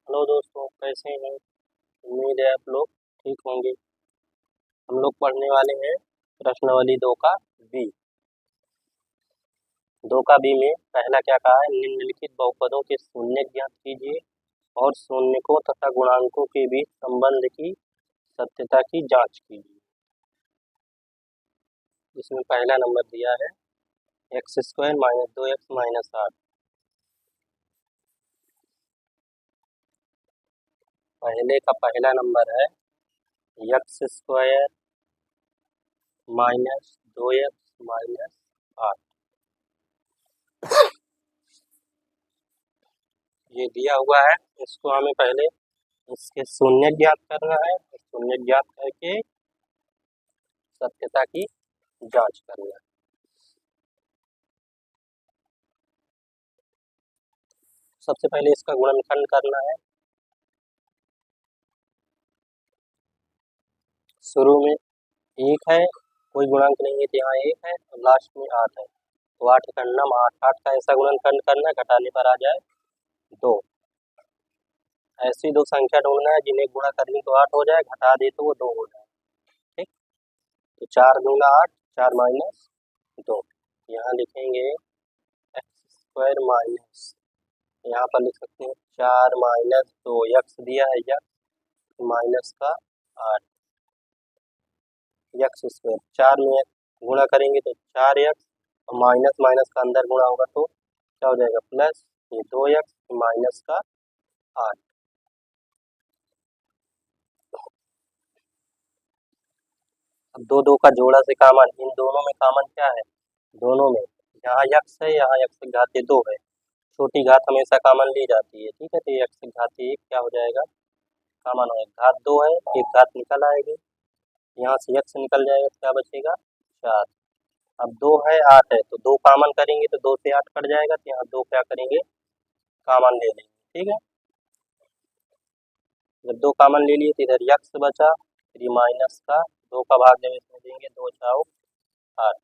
Hello दोस्तों, कैसे हैं। उम्मीद है आप लोग ठीक होंगे। हम लोग पढ़ने वाले हैं प्रश्नावली 2 का बी। 2 का बी में पहला क्या कहा है, निम्नलिखित बहुपदों के शून्य ज्ञात कीजिए और शून्यकों तथा गुणांकों के बीच संबंध की सत्यता की जांच कीजिए। इसमें पहला नंबर दिया है x² - 2x - 8। पहले का पहला नंबर है x² - 2x - 8। ये दिया हुआ है, इसको हमें पहले इसके शून्य ज्ञात करना है। शून्य ज्ञात करके सत्यता की जांच करना है। सबसे पहले इसका गुणनखंड करना है। शुरू में 1 है, कोई गुणांक नहीं है तो यहाँ 1 है और लास्ट में 8 है, तो 8 का नाम 8 का ऐसा गुणनखंड करना है, घटाने पर आ जाए 2। ऐसी दो संख्या ढूंढना है जिन्हें गुणा कर दें तो 8 हो जाए, घटा दे तो वो 2 हो जाए। ठीक, तो 4 दूना 8, 4 माइनस 2। यहाँ लिखेंगे x² माइनस, यहाँ पर लिख सकते हैं 4 माइनस 2, यक्स दिया है, यक्स माइनस का 8, x²। 4 में गुणा करेंगे तो 4x और माइनस माइनस का अंदर गुणा होगा तो क्या हो जाएगा, प्लस। ये 2x माइनस का 8। अब 2 2 का जोड़ा से कॉमन, इन दोनों में कॉमन क्या है, दोनों में यहाँ x है, यहाँ x घातीय 2 है। छोटी घात हमेशा कॉमन ली जाती है, ठीक है। तो x घातीय 1 क्या हो जाएगा, कॉमन है, घात 2 है, एक घात निकल आएगी, यहाँ से x निकल जाएगा, क्या बचेगा 4। अब 2 है, 8 है, तो 2 कॉमन करेंगे तो 2 से 8 कट जाएगा, तो यहाँ 2 क्या करेंगे, कॉमन ले लेंगे, ठीक है। जब 2 कॉमन ले लिए तो इधर x बचा, फिर ये माइनस का 2 का भाग जब इसमें देंगे 2 4 8,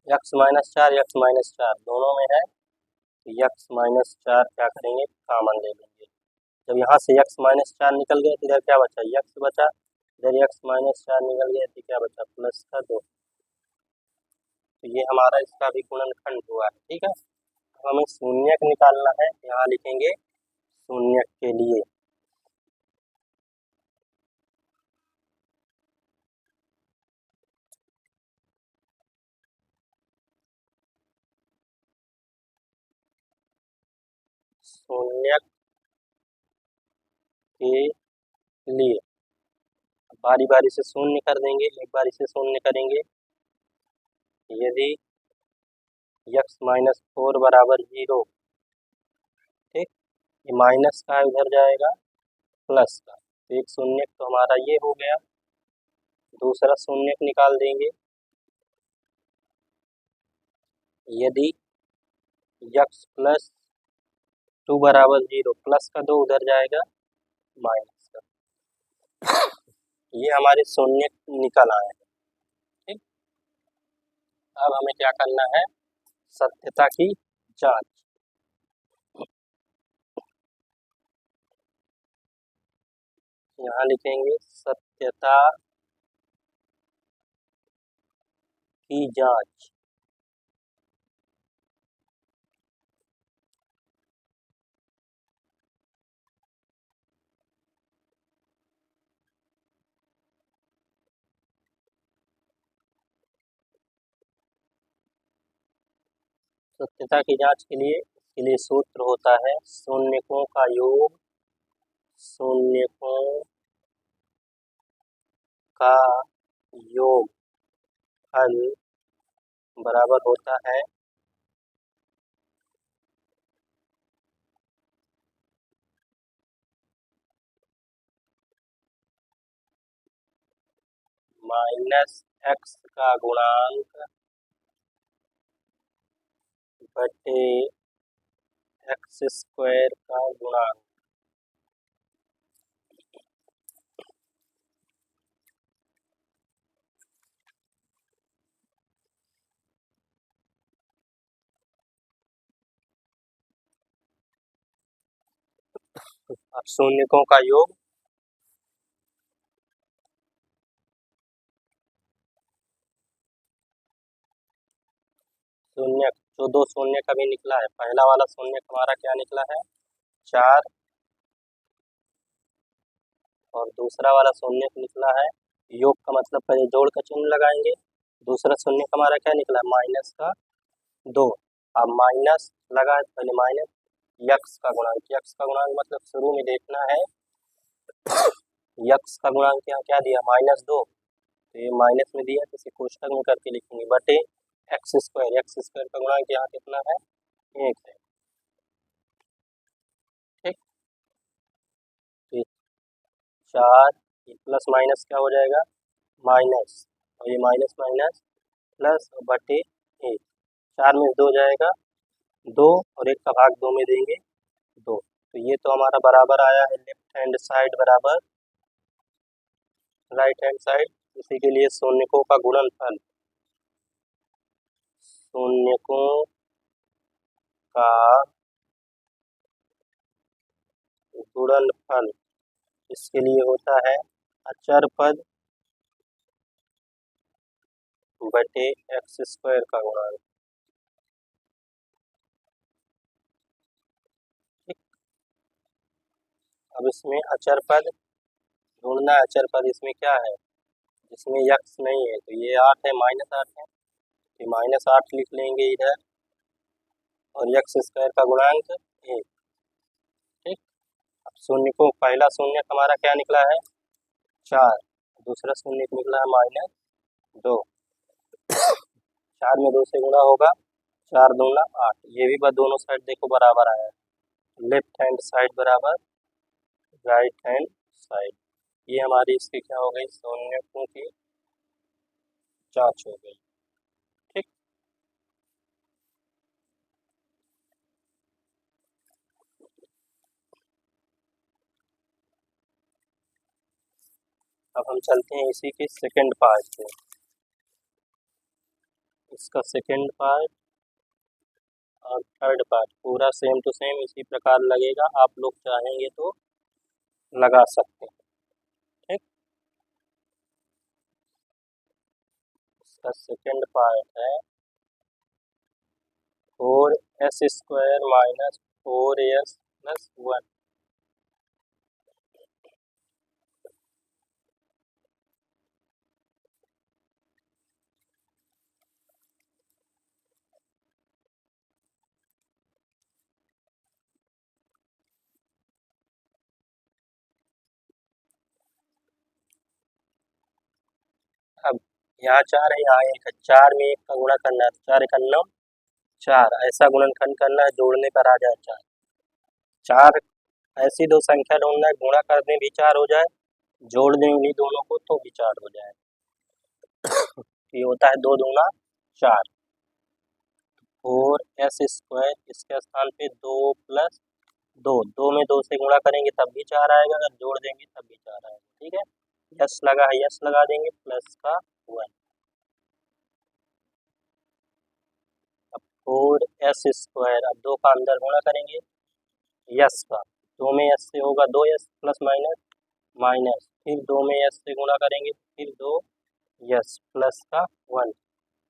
x माइनस 4, x माइनस 4 दोनों में है, तो x माइनस 4 क्या करेंगे, कॉमन ले लेंगे। जब यहाँ से x माइनस 4 निकल गया तो इधर क्या बचा, x बचा, इधर x माइनस 4 निकल गया तो क्या बचा, प्लस का 2। तो ये हमारा इसका भी गुणनखंड हुआ है, ठीक है। अब हमें शून्यक निकालना है, यहाँ लिखेंगे शून्यक के लिए शून्यक के लिए बारी बारी से शून्य कर देंगे, एक बारी से शून्य करेंगे। यदि x माइनस 4 बराबर 0, ठीक, ये माइनस का उधर जाएगा प्लस का, तो एक शून्य तो हमारा ये हो गया। दूसरा शून्य निकाल देंगे, यदि x प्लस 2 बराबर 0, प्लस का 2 उधर जाएगा माइनस का। ये हमारे शून्य निकल आए हैं, ठीक। अब हमें क्या करना है, सत्यता की जांच। यहाँ लिखेंगे सत्यता की जांच। सत्यता की जांच के लिए इसके लिए सूत्र होता है शून्यकों का योग, शून्यकों का योग हल बराबर होता है माइनस x का गुणांक बटे x² का गुणांक। अब शून्यकों का योग शून्य, जो दो शून्य कभी निकला है, पहला वाला शून्य हमारा क्या निकला है 4, और दूसरा वाला शून्य निकला है, योग का मतलब पहले जोड़ का चिन्ह लगाएंगे, दूसरा शून्य हमारा क्या निकला माइनस का 2। अब माइनस लगा है पहले माइनस यक्स का गुणांक, यक्स का गुणांक मतलब शुरू में देखना है यक्स का गुणांक यहाँ क्या दिया -2, तो ये माइनस में दिया तो इसे कोष्ठक में करके लिखेंगे बटे एक्स स्क्वायर, एक्स स्क्वायर का गुणांक यहाँ कितना है 1 है। ठीक, तो 4 प्लस माइनस क्या हो जाएगा माइनस, और ये माइनस माइनस प्लस बटे 1, 4 में 2 जाएगा 2, और 1 का भाग 2 में देंगे 2, तो ये तो हमारा बराबर आया है लेफ्ट हैंड साइड बराबर राइट हैंड साइड। इसी के लिए शून्यकों का गुणनफल, शून्यकों का गुणनफल इसके लिए होता है अचर पद बटे एक्स स्क्वायर का गुणांक। अब इसमें अचर पद ढूंढना है, अचर पद इसमें क्या है जिसमें यक्स नहीं है, तो ये 8 है -8 है, तो -8 लिख लेंगे इधर, और एक्स स्क्वायर का गुणांक 1। ठीक, अब शून्य को पहला शून्य हमारा क्या निकला है 4, दूसरा शून्य निकला है -2, 4 में 2 से गुणा होगा 4 दूना 8, ये भी दोनों साइड देखो बराबर आया है, लेफ्ट हैंड साइड बराबर राइट हैंड साइड। ये हमारी इसकी क्या हो गई शून्यकों की जांच हो गई। ठीक, अब हम चलते हैं इसी के सेकंड पार्ट पे। इसका सेकंड पार्ट और थर्ड पार्ट पूरा सेम टू सेम इसी प्रकार लगेगा, आप लोग चाहेंगे तो लगा सकते हैं। ठीक, इसका सेकंड पार्ट है 4s² माइनस 4s प्लस 1। अब यहाँ 4 है यहाँ 1 है, 4 में 1 का गुणा करना है, 4 1 4, ऐसा गुणनखंड करना है जोड़ने पर आ जाए 4, 4 ऐसी दो संख्या ढूंढना है गुणा कर दें भी 4 हो जाए, जोड़ दें उन्हीं दोनों को तो भी 4 हो जाए। ये होता है 2 दूना 4, 4s², इसके स्थान पे 2 प्लस 2, 2 में 2 से गुणा करेंगे तब भी 4 आएगा, अगर जोड़ देंगे तब भी 4 आएगा। ठीक है, यस लगा है यस लगा देंगे प्लस का 1। अब 4s², अब 2 का अंदर गुणा करेंगे यस का, 2 में यस से होगा 2s प्लस माइनस माइनस, फिर 2 में यस से गुणा करेंगे फिर 2 यस प्लस का 1।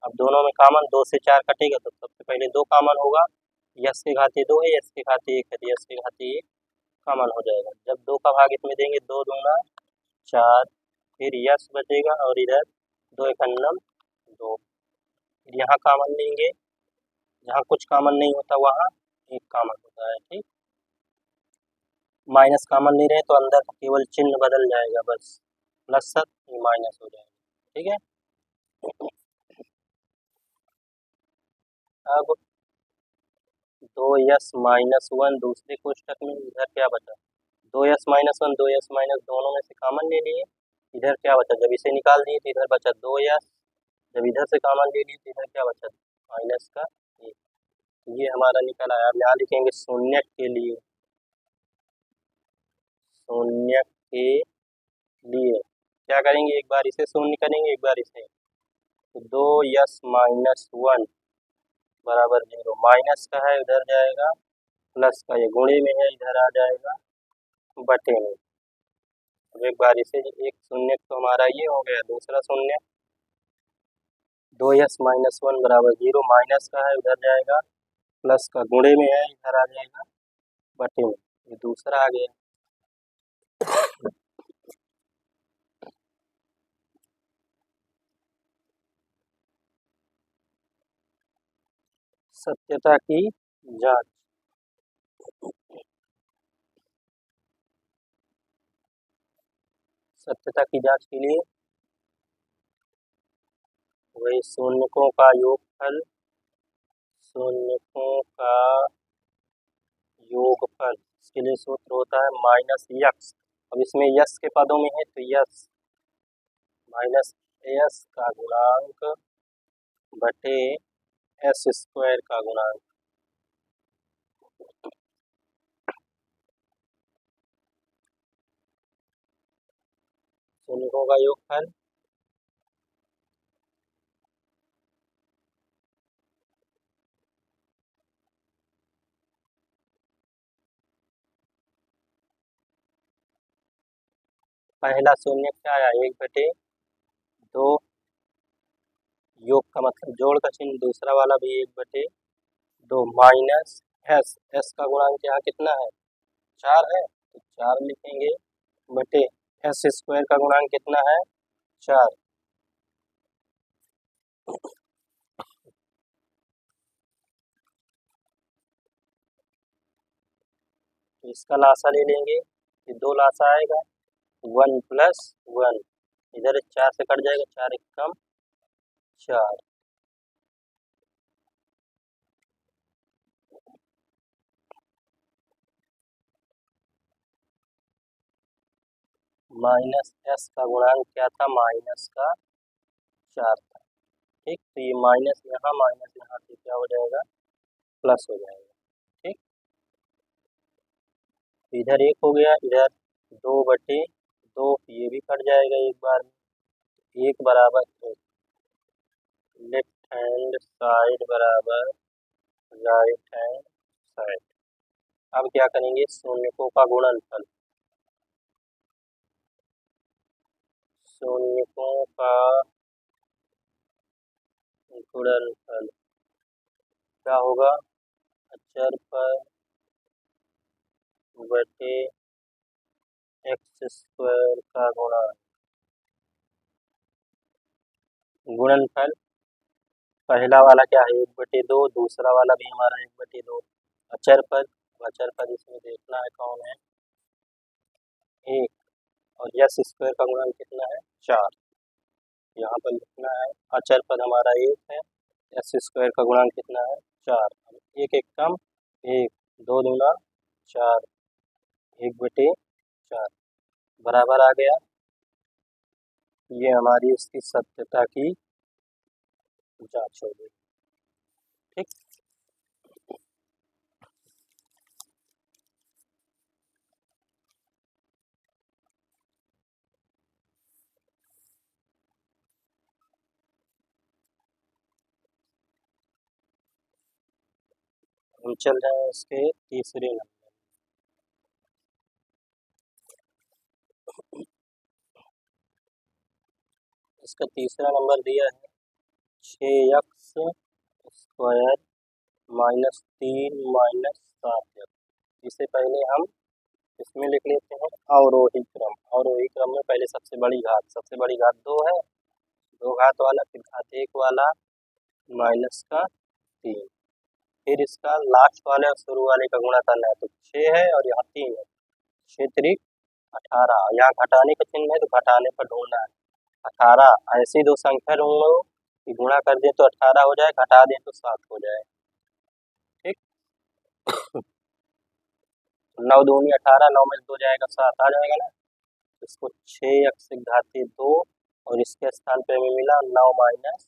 अब दोनों में कामन 2 से 4 कटेगा तो सबसे पहले 2 कामन होगा, यस के घाते 2 है, यस के घाते 1 है, तो यस के घाते 1 कामन हो जाएगा। जब 2 का भाग इसमें देंगे 2 दूना 4, फिर यस बचेगा और इधर 2 1 2, फिर यहाँ कामन लेंगे, जहाँ कुछ कामन नहीं होता वहाँ 1 कामन होता है। ठीक, माइनस कामन ले रहे हैं तो अंदर केवल चिन्ह बदल जाएगा बस, प्लस माइनस हो जाएगा। ठीक है, अब 2s-1 दूसरे कोष्ठक में, इधर क्या बचा 2s-1 2s माइनस दोनों में से कामन ले लिए, इधर क्या बचा जब इसे निकाल दिए तो इधर बचा 2s, जब इधर से कामन ले लिए तो इधर क्या बचा माइनस का 1, तो ये हमारा निकल आया। अब यहाँ लिखेंगे शून्य के लिए, शून्य के लिए क्या करेंगे, एक बार इसे शून्य करेंगे एक बार इसे, तो 2s-1 बराबर 0, माइनस का है उधर जाएगा प्लस का, ये गुणे में है इधर आ जाएगा बटे में। अब एक बारी से एक शून्य तो हमारा ये हो गया, दूसरा शून्य 2s माइनस 1 बराबर 0, माइनस का है उधर जाएगा, प्लस का गुणे में है इधर आ जाएगा बटे में, ये दूसरा आ गया। सत्यता की जांच। सत्यता की जांच के लिए वही शून्यकों का योगफल, शून्यकों का योगफल, इसके लिए सूत्र होता है माइनस यक्स। अब इसमें यस के पदों में है तो यस माइनस एस का गुणांक बटे एस स्क्वायर का गुणांक। शून्यकों का योगफल पहला शून्य क्या आया, 1/2, योग का मतलब जोड़ का चिन्ह, दूसरा वाला भी 1/2 माइनस एस, एस का गुणांक यहाँ कितना है 4 है तो 4 लिखेंगे, बटे एस स्क्वायर का गुणांक कितना है 4। तो इसका लासा ले लेंगे, ये 2 लासा आएगा 1 प्लस 1, इधर 4 से कट जाएगा, 4 एक कम 4, माइनस एस का गुणांक क्या था माइनस का 4 था। ठीक, तो ये माइनस यहाँ से क्या हो जाएगा प्लस हो जाएगा। ठीक, तो इधर 1 हो गया, इधर 2/2, ये भी कट जाएगा एक बार में, 1 बराबर 1, लेफ्ट हैंड साइड बराबर राइट हैंड साइड। अब क्या करेंगे, शून्यकों का गुणनफल, शून्यकों का गुणनफल क्या होगा, अचर पर बटे एक्स स्क्वायर का गुणा। गुणनफल पहला वाला क्या है 1/2, दूसरा वाला भी हमारा 1/2, अचर पद, अचर पद इसमें देखना है कौन है 1, और यस स्क्वायर का गुणांक कितना है 4, यहाँ पर लिखना है अचर पद हमारा 1 है, एस स्क्वायर का गुणांक कितना है 4, 1 एक कम 1, 2 दूना 4, 1/4 बराबर आ गया। ये हमारी इसकी सत्यता की जांच हो गई। ठीक, हम चल रहे हैं इसके तीसरे नंबर। इसका तीसरा नंबर दिया है 6x स्क्वायर -3 -7x। इससे पहले हम इसमें लिख लेते हैं अवरोही क्रम। अवरोही क्रम में पहले सबसे बड़ी घात 2 है, 2 घात वाला, फिर घात 1 वाला, माइनस का 3, फिर इसका लास्ट वाले और शुरू वाले का गुणा करना है, तो 6 है और यहाँ 3 है, 6 3 18, यहाँ घटाने का चिन्ह है तो घटाने पर ढूंढना है। 18 ऐसी दो संख्या ढूंढो कि गुणा कर दे तो 18 हो जाए, घटा दे तो 7 हो जाए। ठीक, 9 दूनी 18, 9 में 2 जाएगा 7 आ जाएगा ना, इसको 6x घाते 2 और इसके स्थान पे हमें मिला 9 माइनस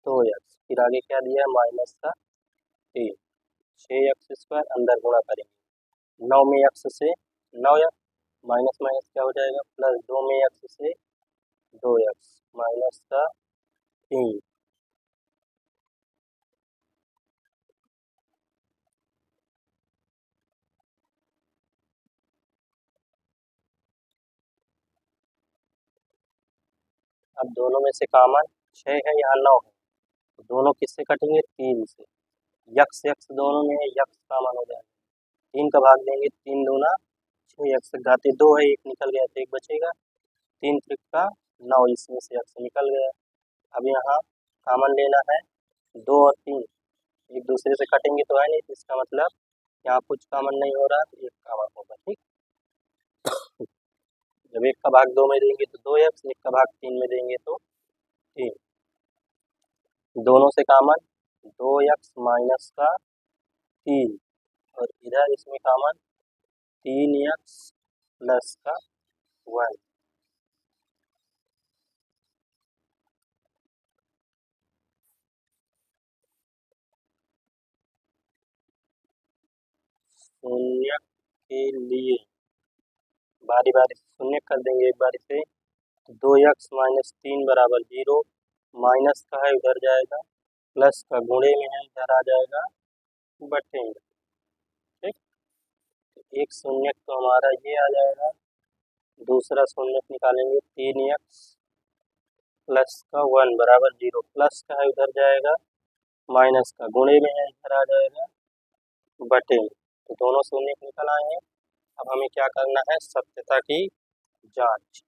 2x, फिर आगे क्या दिया है माइनस का 3, 6x स्क्वायर अंदर गुणा करेंगे, 9 में x से 9x, माइनस माइनस क्या हो जाएगा प्लस, 2 में x से 2x माइनस का 3, अब दोनों में से कॉमन 6 है, यहाँ 9 है, तो दोनों किससे कटेंगे? 3 से। यक्स यक्स दोनों में है, यक्स कॉमन हो जाएगा, 3 का भाग देंगे, 3 दूना 6, यक्स घाते 2 है, एक निकल गया तो एक बचेगा, 3 त्रिका 9, इसमें से यक्स निकल गया। अब यहाँ कॉमन लेना है, 2 और 3 एक दूसरे से कटेंगे तो है नहीं, तो इसका मतलब यहाँ कुछ कॉमन नहीं हो रहा, तो एक कॉमन होगा। ठीक, जब एक का भाग 2 में देंगे तो 2 एक्स, एक का भाग 3 में देंगे तो 3, दोनों से कॉमन 2 एक्स माइनस का 3, और इधर इसमें कॉमन 3 एक्स प्लस का 1। शून्य के लिए बारी बारी से शून्य कर देंगे, एक बारी से, तो 2 एक्स माइनस 3 बराबर 0, माइनस का है उधर जाएगा, प्लस का गुणे में है इधर आ जाएगा, बटे में। ठीक, तो एक शून्य तो हमारा ये आ जाएगा, दूसरा शून्य निकालेंगे, 3 एक्स प्लस का 1 बराबर 0, प्लस का है उधर जाएगा, माइनस का गुणे में है इधर आ जाएगा, बटे में। तो दोनों शून्य निकल आए हैं। अब हमें क्या करना है? सत्यता की जांच।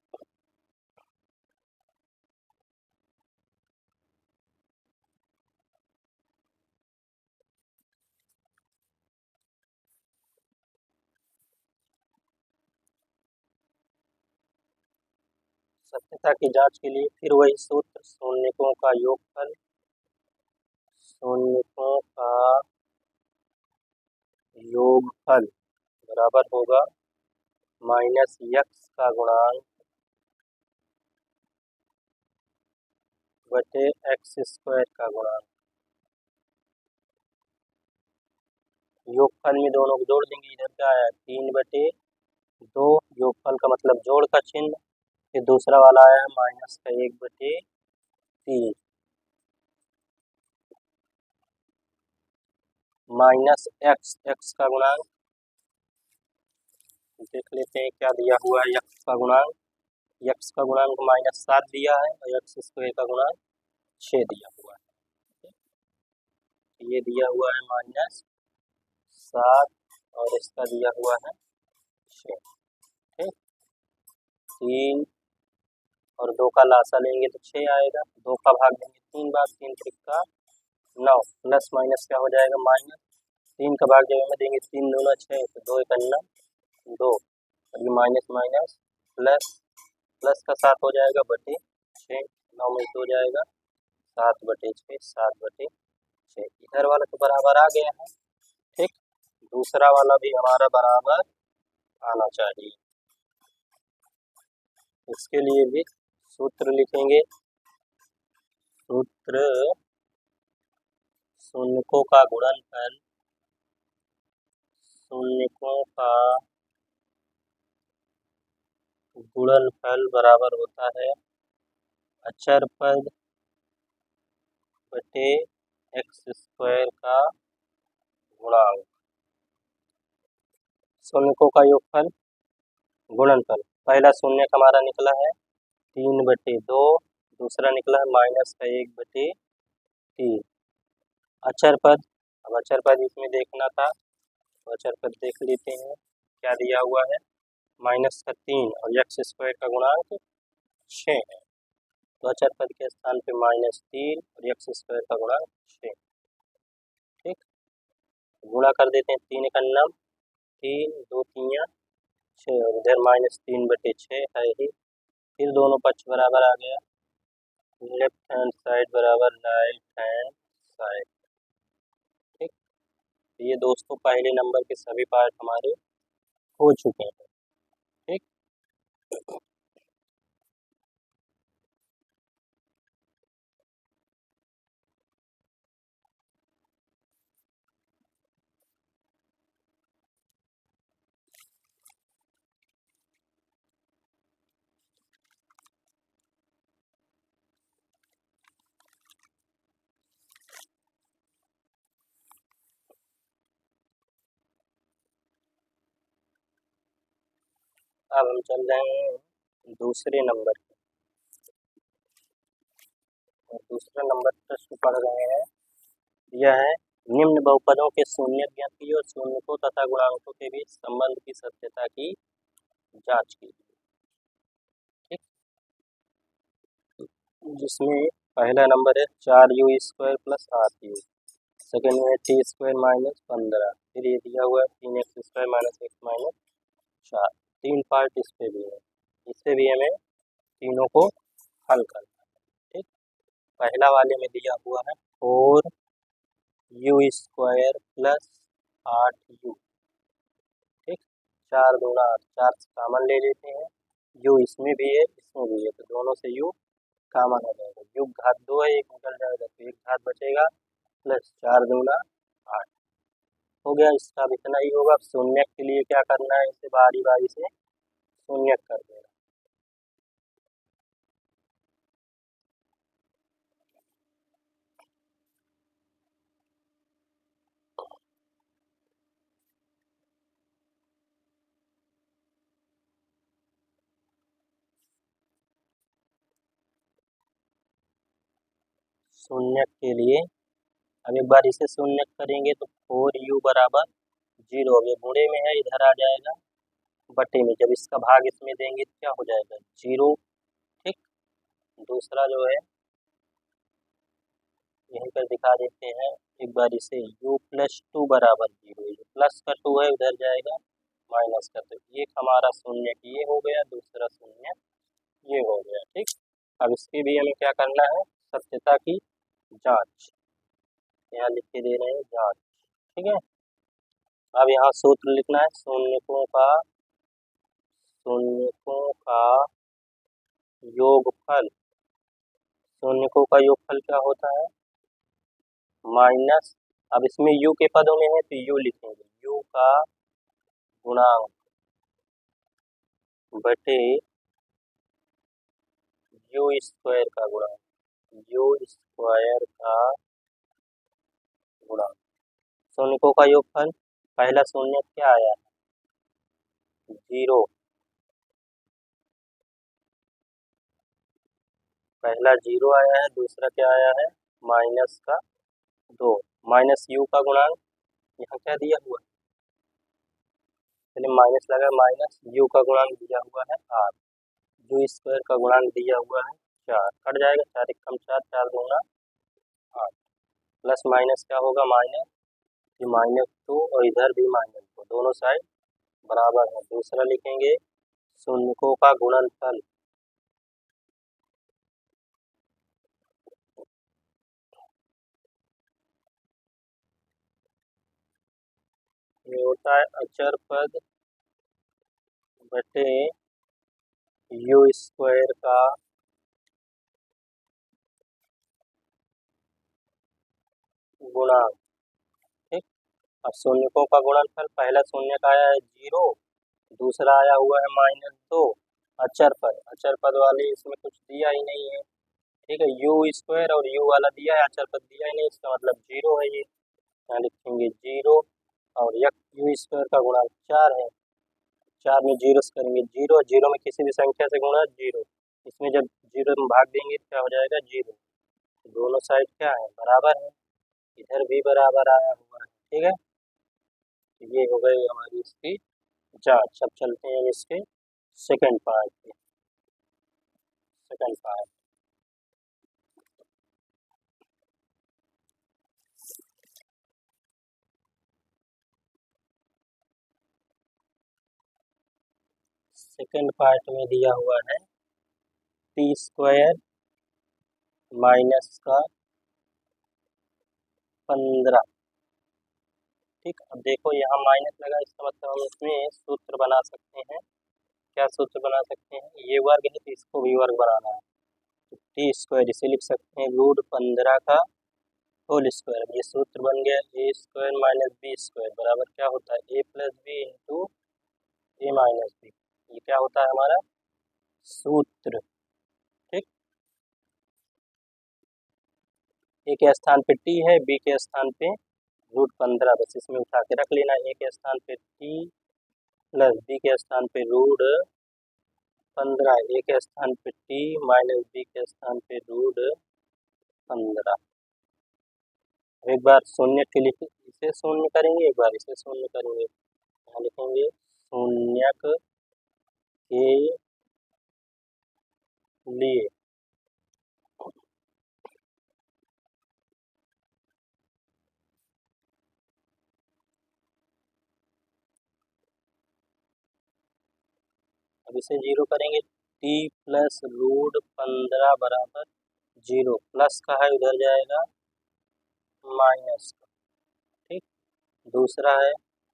सत्यता की जांच के लिए फिर वही सूत्र, शून्यकों का योगफल, शून्यकों का योगफल बराबर होगा माइनस यक्स का गुणांक बटे एक्स स्क्वायर का गुणांक। योगफल में दोनों को जोड़ देंगे, इधर क्या आया 3/2, योगफल का मतलब जोड़ का चिन्ह, फिर दूसरा वाला आया है माइनस का 1/3, माइनस एक्स, एक्स का गुणांक देख लेते हैं क्या दिया हुआ है। एक्स का गुणांक, एक्स का गुणांक -7 दिया है, और एक्स स्क्वायर का गुणांक 6 दिया हुआ है। ये दिया हुआ है -7, और इसका दिया हुआ है 6। ठीक, 3 और 2 का लासा लेंगे तो 6 आएगा, 2 का भाग देंगे 3 बार, 3 त्रिका 9, प्लस माइनस क्या हो जाएगा? माइनस, 3 का भाग जगह में देंगे 3 दूना 6, तो 2 एकन्ना 2, और ये माइनस माइनस प्लस, प्लस का 7 हो जाएगा बटे 6, 9 में से हो जाएगा 7/6, 7/6, इधर वाला तो बराबर आ गया है। ठीक, दूसरा वाला भी हमारा बराबर आना चाहिए। इसके लिए भी सूत्र लिखेंगे, सूत्र शून्यकों का गुणनफल, शून्यकों का गुणनफल बराबर होता है अचर पद बटे एक्स स्क्वायर का गुणांक। शून्यकों का योगफल गुणनफल, पहला शून्य हमारा निकला है 3/2, दूसरा निकला है माइनस का 1/3। अचर पद, अब अचर पद इसमें देखना था, तो अचर पद देख लेते हैं क्या दिया हुआ है, -3 और एक्स स्क्वायर का गुणांक 6 है, तो अचर पद के स्थान पे -3 और एक्स स्क्वायर का गुणांक 6। ठीक, गुणा कर देते हैं, 3 एकन्ना 3, 2 तिया 6, और इधर -3/6 है ही, फिर दोनों पक्ष बराबर आ गया, लेफ्ट हैंड साइड बराबर राइट हैंड साइड। ठीक, ये दोस्तों पहले नंबर के सभी पार्ट हमारे हो चुके हैं। ठीक, अब हम चल रहे हैं दूसरे नंबर पे। और दूसरा नंबर प्रश्न पढ़ रहे हैं। यह है निम्न बहुपदों के शून्य ज्ञात और शून्यकों तथा गुणांकों के बीच संबंध की सत्यता की जांच कीजिए। ठीक, जिसमें पहला नंबर है 4u² प्लस 8u, सेकेंड में t² माइनस 15, फिर ये दिया हुआ है 3x² माइनस x माइनस 4। तीन पार्ट इस पे भी है, इससे भी हमें तीनों को हल करना है। ठीक, पहला वाले में दिया हुआ है 4u² प्लस 8u। ठीक, 4 दूना 8, 4 कॉमन ले लेते हैं, u इसमें भी है इसमें भी है, तो दोनों से u कॉमन हो जाएगा, u घात 2 है, एक निकल जाएगा तो एक घात बचेगा, प्लस 4 दूना 8 हो गया। इसका अब इतना ही होगा। अब शून्य के लिए क्या करना है, इसे बारी बारी से शून्य कर देना। शून्य के लिए अब एक बार इसे शून्य करेंगे तो 4u बराबर 0, अब ये गुणे में है इधर आ जाएगा बटे में, जब इसका भाग इसमें देंगे तो क्या हो जाएगा 0। ठीक, दूसरा जो है यहीं पर दिखा देते हैं एक बार इसे, u+2 बराबर 0, ये प्लस का 2 है उधर जाएगा माइनस का, तो एक हमारा शून्य ये हो गया, दूसरा शून्य ये हो गया। ठीक, अब इसकी भी हमें क्या करना है, सत्यता की जांच, यहाँ लिख के दे रहे हैं जांच। ठीक है, अब यहाँ सूत्र लिखना है शून्यकों का योगफल। शून्यकों का योगफल क्या होता है, माइनस, अब इसमें u के पदों में है तो u लिखेंगे, u का गुणांक बटे u² का गुणांक, u² का गुणांक। शून्यकों का योगफल, पहला शून्य क्या आया है 0, पहला 0 आया है, दूसरा क्या आया है माइनस का 2, माइनस u का गुणांक, यहाँ क्या दिया हुआ है, चलिए माइनस लगा, माइनस u का गुणांक दिया हुआ है 8, u² का गुणांक दिया हुआ है 4, कट जाएगा 4 1 4, 4 दूना 8, प्लस माइनस क्या होगा माइनस, ये -2 और इधर भी -2, दोनों साइड बराबर है। दूसरा लिखेंगे शून्यकों का गुणनफल, ये होता है अचर पद बटे u² का गुणांक। ठीक, अब शून्यकों का गुणनफल, पहला शून्य का आया है 0, दूसरा आया हुआ है -2, अचर पद वाले इसमें कुछ दिया ही नहीं है। ठीक है, u² और u वाला दिया है, अचर पद दिया ही नहीं, इसका मतलब 0 है, ये यहाँ लिखेंगे 0, और u² का गुणांक 4 है, 4 में 0 से करेंगे 0, 0 में किसी भी संख्या से गुणा 0, इसमें जब 0 में भाग देंगे तो क्या हो जाएगा 0, दोनों साइड क्या है बराबर है, इधर भी बराबर आया हुआ है। ठीक है, ये हो गई हमारी इसकी जांच। अब चलते हैं इसके सेकंड पार्ट पे। सेकंड पार्ट, सेकंड पार्ट में दिया हुआ है t² माइनस का 15। ठीक, अब देखो यहाँ माइनस लगा, इसका मतलब हम इसमें सूत्र बना सकते हैं। क्या सूत्र बना सकते हैं, ये वर्ग है तो इसको भी वर्ग बनाना है, तो t² इसे लिख सकते हैं √15 का होल स्क्वायर। ये सूत्र बन गया a² माइनस b² बराबर क्या होता है a plus b into a minus b, ये क्या होता है हमारा सूत्र। ठीक, a के स्थान पे t है, b के स्थान पे √15, बस इसमें उठा के रख लेना, a के स्थान पे t प्लस b के स्थान पे √15, a के स्थान पे t माइनस b के स्थान पे √15। 15। एक बार शून्य के लिए इसे शून्य करेंगे, एक बार इसे शून्य करेंगे। यहाँ लिखेंगे शून्यक के लिए। अब इसे जीरो करेंगे। t प्लस रूट 15 बराबर 0। प्लस का है उधर जाएगा माइनस का। ठीक, दूसरा है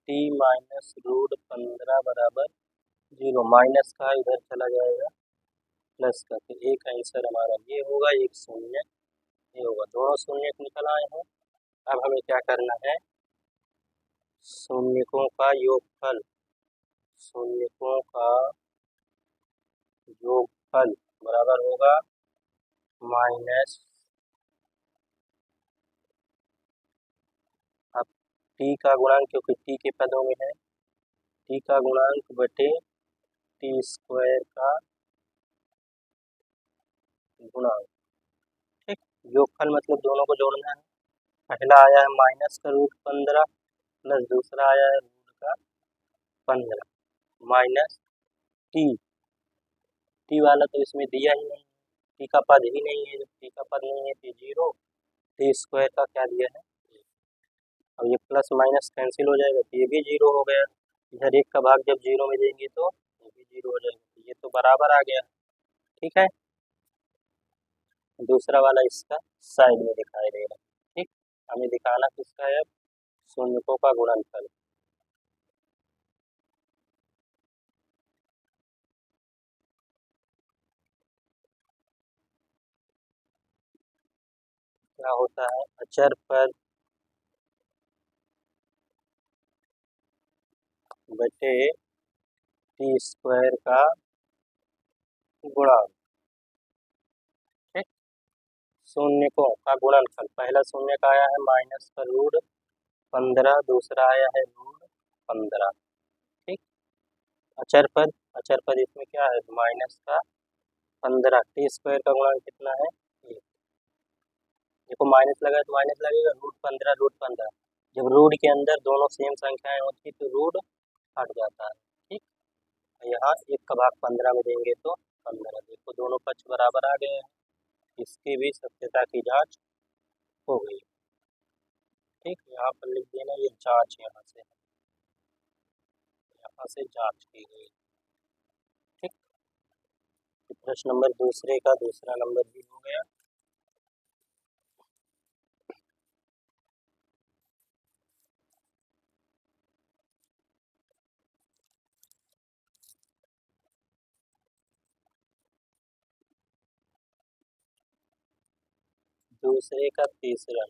t माइनस रूट 15 बराबर 0। माइनस का है इधर चला जाएगा प्लस का। तो एक आंसर हमारा ये होगा, एक शून्य ये होगा। दोनों शून्य निकल आए हैं। अब हमें क्या करना है, शून्यकों का योगफल। शून्यकों का योगफल बराबर होगा माइनस, अब टी का गुणांक क्योंकि टी के पदों में है, टी का गुणांक बटे टी स्क्वायर का गुणांक। ठीक, योगफल मतलब दोनों को जोड़ना है। पहला आया है माइनस का रूट 15 प्लस दूसरा आया है रूट का 15 माइनस टी। टी वाला तो इसमें दिया ही नहीं, टी का पद ही नहीं है। जब टी का पद नहीं है तो जीरो, टी स्क्वायर का क्या दिया है। अब ये प्लस माइनस कैंसिल हो जाएगा तो ये भी जीरो हो गया। इधर एक का भाग जब जीरो में देंगे तो ये भी जीरो हो जाएगा, तो ये तो बराबर आ गया। ठीक है, दूसरा वाला इसका साइड में दिखाई दे रहा है। ठीक, हमें दिखाना किसका है, शून्यकों का गुणनफल। क्या होता है, अचर पद बटे टी स्क्वायर का गुणांक। ठीक, शून्यकों का गुणनफल। पहला शून्य का आया है माइनस का रूट 15, दूसरा आया है रूट 15। ठीक, अचर पद, अचर पद इसमें क्या है, माइनस का 15। टी स्क्वायर का गुणांक कितना है, एक। देखो माइनस लगा है तो माइनस लगेगा, रूट 15 रूट 15। जब रूट के अंदर दोनों सेम संख्याएं होती तो रूट हट जाता है। ठीक, यहाँ एक का भाग 15 में देंगे तो 15। देखो दोनों पक्ष बराबर आ गए हैं, इसकी भी सत्यता की जांच हो गई। ठीक, यहाँ पर लिख देना ये जांच, यहाँ से जांच की गई। ठीक, प्रश्न नंबर दूसरे का दूसरा नंबर भी हो गया। दूसरे का तीसरा,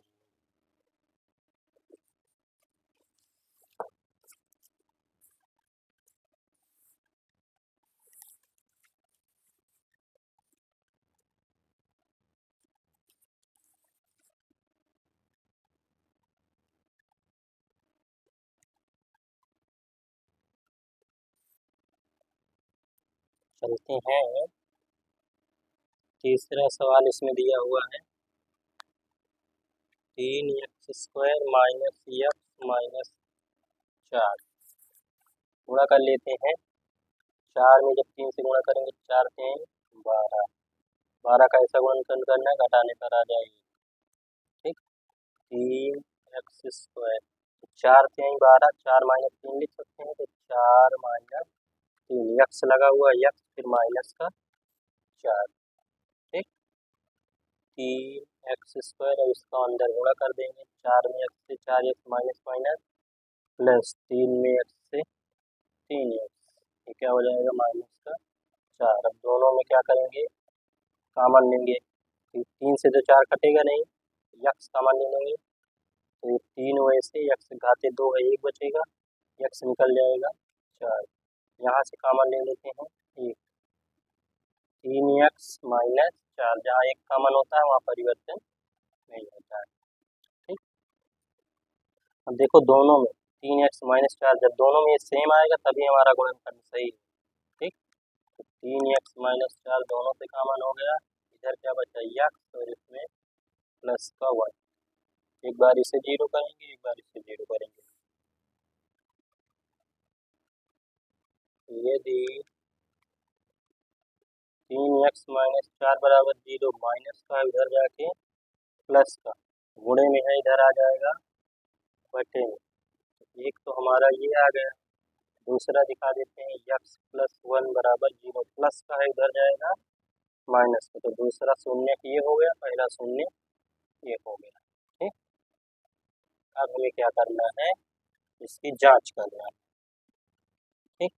चलते हैं। तीसरा सवाल इसमें दिया हुआ है 3x² माइनस एक्स माइनस 4। गुणा कर लेते हैं। 4 में जब 3 से गुणा करेंगे, 4 3 12। 12 का ऐसा गुणनखंड करना है घटाने पर आ जाएगी। ठीक, 3x², 4 3 12, 4 माइनस 3 लिख सकते हैं, तो 4 माइनस 3 यक्स लगा हुआ यक्स, फिर माइनस का 4। ठीक, 3x², और इसका अंदर गुणा कर देंगे। 4 में एक्स से 4 एक्स माइनस माइनस, प्लस 3 में एक्स से 3 एक्स, ये क्या हो जाएगा माइनस का 4। अब दोनों में क्या करेंगे, कॉमन लेंगे। 3 से तो 4 कटेगा नहीं, यक्स कॉमन ले लेंगे, तो ये 3 वैसे यक्स घाते 2 है, 1 बचेगा, यक्स निकल जाएगा 4। यहाँ से कॉमन ले लेते हैं 1, 3x माइनस 4, जहाँ एक कॉमन होता है वहाँ परिवर्तन नहीं होता है। ठीक, अब देखो दोनों में 3x माइनस 4, जब दोनों में सेम आएगा तभी हमारा गुणनखंड सही है। ठीक, तो 3x माइनस 4 दोनों से कॉमन हो गया, इधर क्या बचा यक्स, और इसमें प्लस का 1। एक बार इसे 0 करेंगे, एक बार इसे 0 करेंगे। यदि 3x माइनस 4 बराबर 0, माइनस का इधर जाके प्लस का गुणे में है, इधर आ जाएगा बटे में। एक तो हमारा ये आ गया, दूसरा दिखा देते हैं x प्लस 1 बराबर 0, प्लस का है इधर जाएगा माइनस का, तो दूसरा शून्य ये हो गया, पहला शून्य ये हो गया। ठीक, अब हमें क्या करना है, इसकी जांच करना है। ठीक,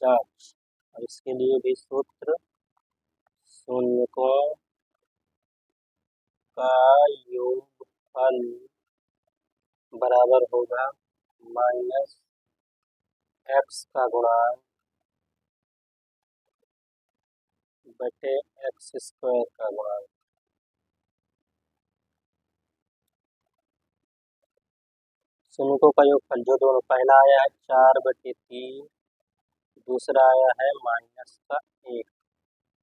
जांच, और इसके लिए भी सूत्र, शून्यकों का योगफल बराबर होगा माइनस एक्स का गुणांक बटे एक्स स्क्वायर का गुणांक। शून्यकों का योगफल जो दोनों, पहला आया है 4/3, दूसरा आया है माइनस का 1,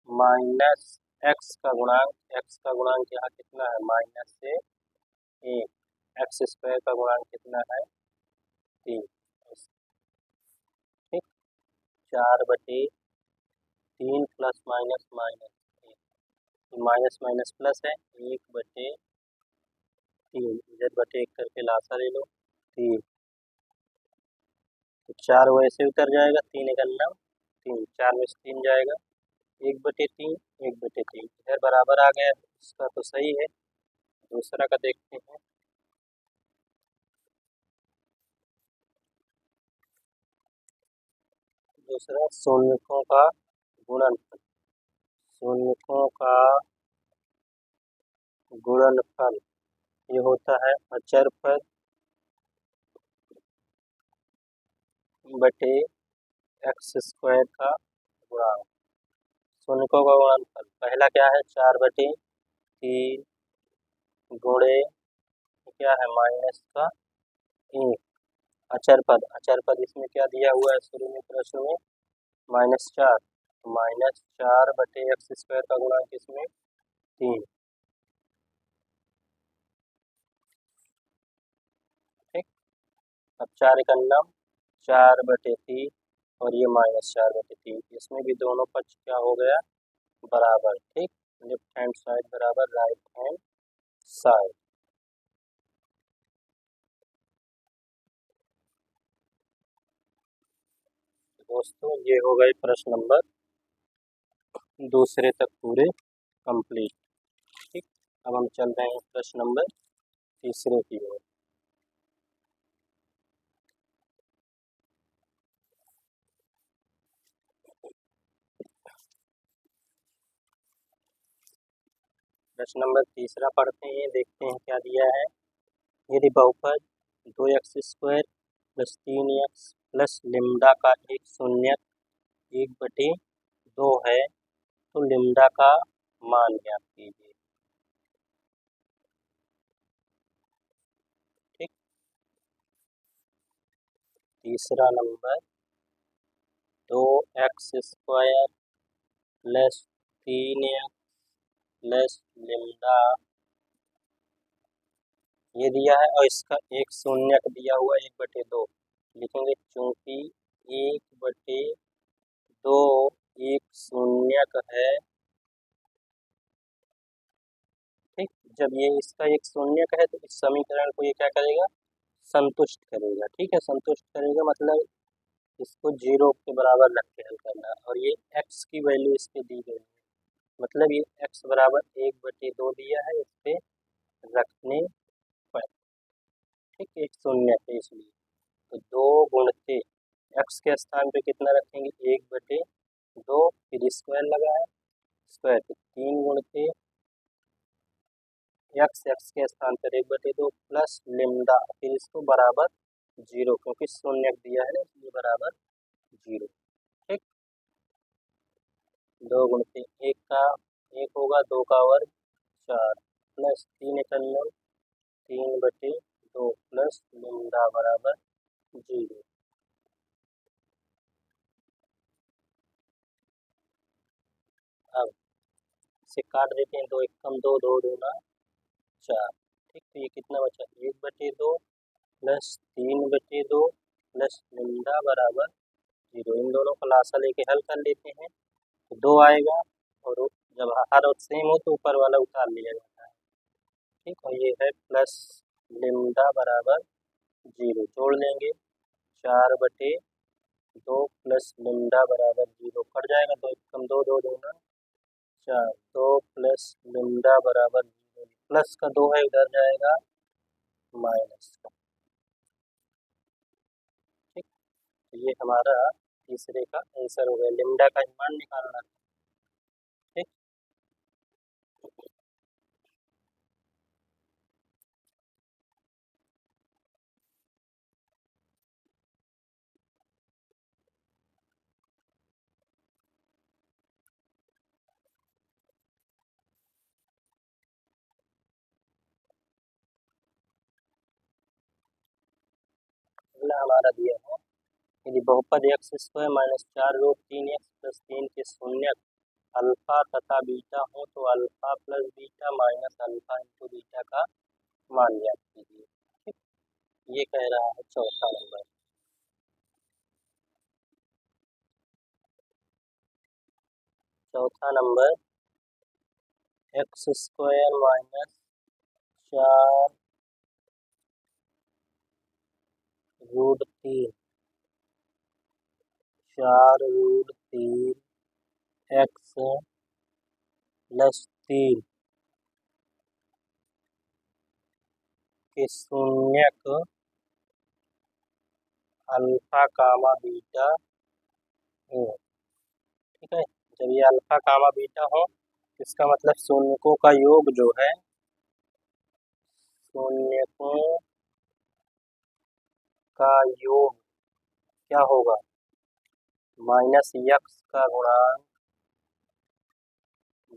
माइनस एक्स का गुणांक, एक्स का गुणांक यहाँ कितना है माइनस से 1, एक्स स्क्वायर का गुणांक कितना है 3। ठीक, 4/3 plus minus minus 1, minus minus plus है, 1/3, इधर बटे 1 करके लासा ले लो 3, तो 4 वैसे उतर जाएगा, 3 एक अन्ना 3, 4 में से 3 जाएगा, 1/3, 1/3 इधर बराबर आ गया, इसका तो सही है। दूसरा का देखते हैं, दूसरा शून्यकों का गुणनफल, शून्यकों का गुणनफल ये होता है अचरपद बटे एक्स स्क्वायर का गुणांक। शून्यकों का गुणनफल पहला क्या है 4/3 गुणे क्या है माइनस का 1, अचरपद, अचरपद इसमें क्या दिया हुआ है शुरू में प्रश्न में -4, -4/x स्क्वायर का गुणांक इसमें 3। ठीक, अब 4 एक अन्ना 4/3 और ये -4/3, इसमें भी दोनों पक्ष क्या हो गया बराबर। ठीक, लेफ्ट हैंड साइड बराबर राइट हैंड साइड। दोस्तों ये हो गए प्रश्न नंबर दूसरे तक पूरे कंप्लीट। ठीक, अब हम चल रहे हैं प्रश्न नंबर तीसरे की ओर। प्रश्न नंबर तीसरा पढ़ते हैं, देखते हैं क्या दिया है। यदि बहुपद 2x² प्लस 3x प्लस लिम्डा का एक शून्यक 1/2 है, तो लिम्डा का मान ज्ञात कीजिए। ठीक, तीसरा number 2x² plus 3x plus लिम्डा ये दिया है, और इसका एक शून्यक दिया हुआ 1/2 लिखेंगे, चूंकि 1/2 एक शून्यक है। ठीक, जब ये इसका एक शून्यक है तो इस समीकरण को ये क्या करेगा संतुष्ट करेगा। ठीक है, संतुष्ट करेगा मतलब इसको 0 के बराबर रख के हल करना, और ये x की वैल्यू इसके दी गई है, मतलब ये x बराबर 1/2 दिया है, इस पे रखने पर। ठीक, एक शून्यक है इसलिए, तो 2 गुणित एक्स के स्थान पे कितना रखेंगे 1/2, फिर स्क्वायर लगा है, स्क्वायर तो 3 गुणित एक्स, एक्स के स्थान पर 1/2 प्लस लिम्डा, फिर इसको बराबर 0, क्योंकि शून्य दिया है ना इसलिए बराबर 0। ठीक, 2 गुणित 1 का एक होगा 2 का वर्ग 4 प्लस 3 एकम 3/2 प्लस लैम्डा बराबर 0। अब इसे काट देते हैं, 2 एकम 2, 2 दूना 4। ठीक, तो ये कितना बचा, 1/2 प्लस 3/2 प्लस लैम्डा बराबर 0। इन दोनों का लासा लेके हल कर लेते हैं तो 2 आएगा, और जब हर और सेम हो तो ऊपर वाला उतार लिया जाता है। ठीक, और ये है प्लस लैम्डा बराबर 0, जोड़ लेंगे 4/2 प्लस लैम्डा बराबर 0, कट जाएगा, 2 एकम 2, 2 दूना 4, 2 प्लस लैम्डा बराबर 0, प्लस का 2 है उधर जाएगा माइनस का। ठीक, तो ये हमारा तीसरे का आंसर हो गया, लैम्डा का मान निकालना। ठीक, अगला हमारा दिया है, यदि बहुपद x square minus 4√3x plus 3 के शून्यक अल्फा तथा बीटा हो तो alpha plus beta minus alpha into beta का मान ज्ञात कीजिए। ठीक, ये कह रहा है चौथा नंबर। चौथा number, x square minus 4√3 x plus 3 के शून्यक अल्फा कामा बीटा हो। ठीक है, जब ये अल्फा कामा बीटा हो, इसका मतलब शून्यकों का योग जो है, शून्यकों का योग क्या होगा, माइनस यक्स का गुणांक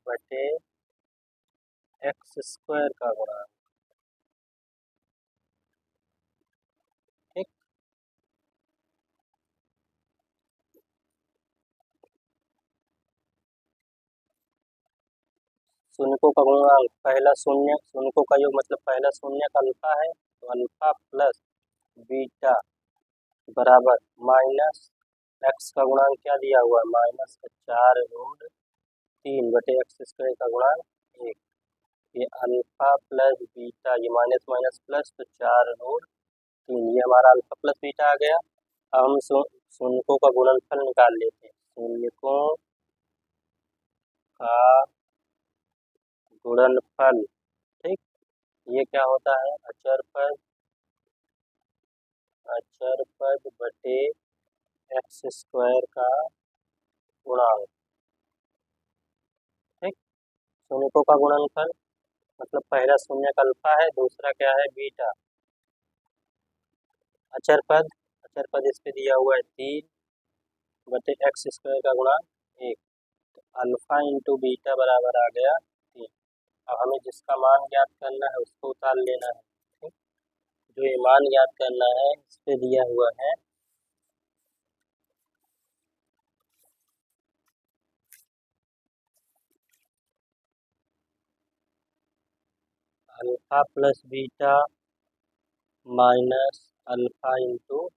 बटे एक्स स्क्वायर का गुणांक। ठीक, शून्यकों का गुणांक, पहला शून्य, शून्यकों का योग मतलब पहला शून्य का अल्फा है, तो अल्फा प्लस बीटा बराबर माइनस एक्स का गुणांक क्या दिया हुआ है, माइनस 4√3 बटे एक्स स्क्वायर का गुणांक 1। ये अल्फा प्लस बीटा, ये माइनस माइनस प्लस, तो 4√3, ये हमारा अल्फा प्लस बीटा आ गया। अब हम शून्यकों का गुणनफल निकाल लेते हैं, शून्यकों का गुणनफल। ठीक, ये क्या होता है, अचर पद बटे एक्स स्क्वायर का गुणांक। ठीक, शून्यकों का गुणनफल मतलब पहला शून्य का अल्फा है, दूसरा क्या है बीटा, अचर पद इस पे दिया हुआ है 3 बटे एक्स स्क्वायर का गुणांक 1, तो अल्फा इंटू बीटा बराबर आ गया 3। अब हमें जिसका मान ज्ञात करना है उसको उतार लेना है। ठीक, जो ये मान ज्ञात करना है इस पे दिया हुआ है alpha plus beta minus alpha into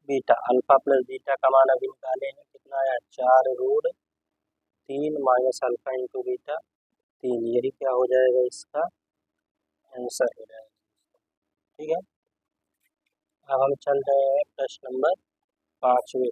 beta. Alpha plus beta का मान अभी निकाले हैं, कितना आया, 4√3 माइनस अल्फा इंटू बीटा 3, यही क्या हो जाएगा, इसका आंसर हो जाएगा। ठीक है, अब हम चल रहे हैं प्रश्न नंबर 5वें।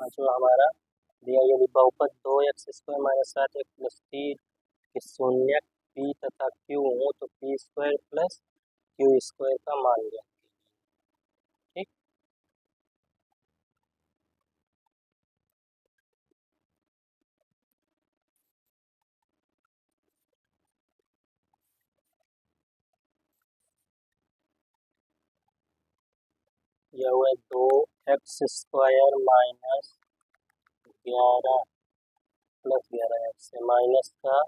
पांचवा हमारा दिया, यदि बहुपद 2x² - 7x + 3 के शून्यक p तथा q हो तो p² + q² का मान ज्ञात कीजिए। ठीक, यह हुआ 2x² - 11 + 11x से माइनस का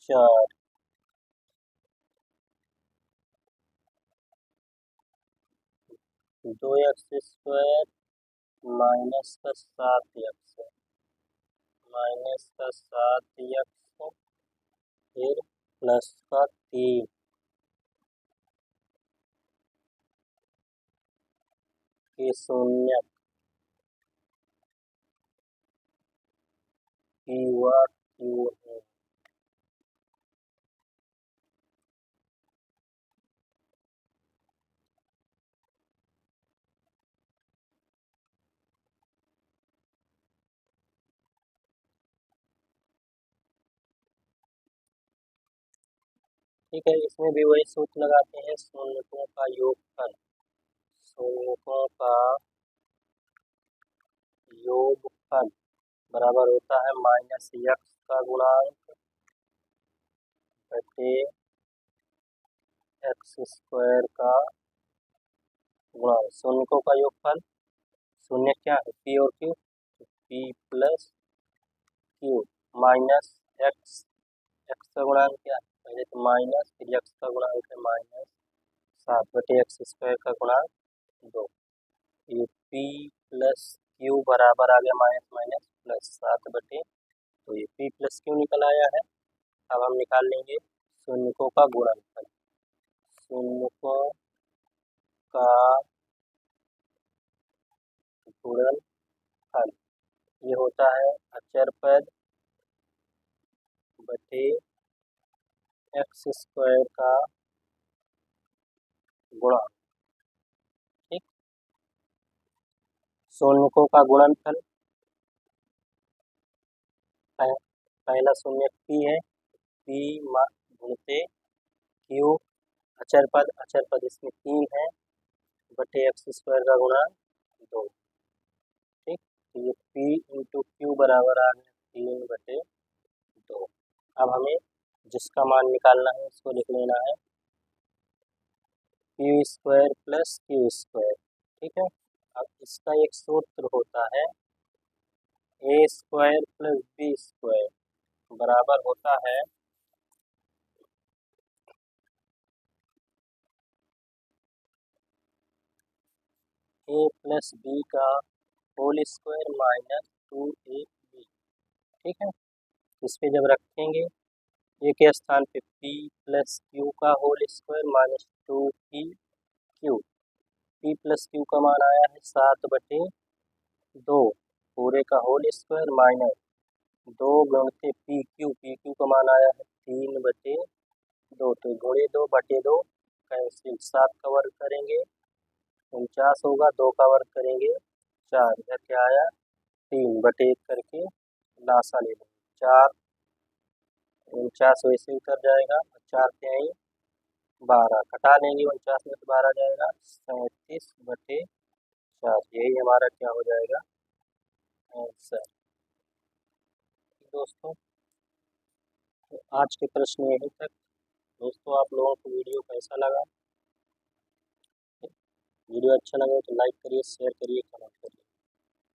4, 2x² - का 7x माइनस का 7x फिर प्लस का 3 के शून्यक p हुआ q है। ठीक है, इसमें भी वही सूत्र लगाते हैं, शून्यकों का योगफल, शून्यकों का योगफल बराबर होता है -x का गुणांक बटे x² का गुणांक। शून्यकों का योगफल, शून्य क्या है, p और q, p + q minus x, x का गुणांक क्या है, पहले तो माइनस, फिर x का गुणांक है -7 बटे x² का गुणांक 2। ये p + q बराबर आ गया माइनस माइनस प्लस 7 बटे, तो ये p + q निकल आया है। अब हम निकाल लेंगे शून्यकों का गुणनफल। शून्यकों का गुणनफल ये होता है अचर पद बटे x² का गुणा। ठीक, शून्यकों का गुणनफल, पहला शून्यक p है, p गुणित q, अचर पद इसमें 3 है बटे x² का गुणा 2। ठीक, तो ये p × q बराबर आ गया 3 बटे 2। अब हमें जिसका मान निकालना है उसको लिख लेना है q² + q²। ठीक है, अब इसका एक सूत्र होता है a² + b² बराबर होता है a + b का होल स्क्वायर - 2ab। ठीक है, इस पे जब रखेंगे a के स्थान पे p + q का whole square - 2pq, p + q का मान आया है 7 बटे 2 पूरे का होल स्क्वायर माइनस 2 गुणित pq का मान आया है 3 बटे 2, तो गुणे 2 बटे 2 कैंसिल, 7 का वर्ग करेंगे 49 होगा, 2 का वर्ग करेंगे 4, इधर क्या आया 3 बटे 1 करके लासा ले लेंगे 4, 49 वैसे उतर जाएगा, 4 के आई 12 घटा लेंगे, 49 में से 12 जाएगा 37 बटे 4, यही हमारा क्या हो जाएगा आंसर। दोस्तों, तो आज के प्रश्न यहीं तक। दोस्तों, आप लोगों को वीडियो कैसा लगा? वीडियो अच्छा लगे तो लाइक करिए, शेयर करिए, कमेंट करिए,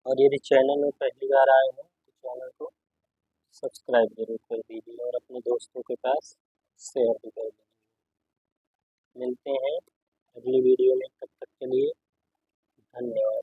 और यदि चैनल में पहली बार आए हैं तो चैनल को सब्सक्राइब जरूर कर दीजिए और अपने दोस्तों के पास शेयर भी कर दीजिए। मिलते हैं अगली वीडियो में, तब तक के लिए धन्यवाद।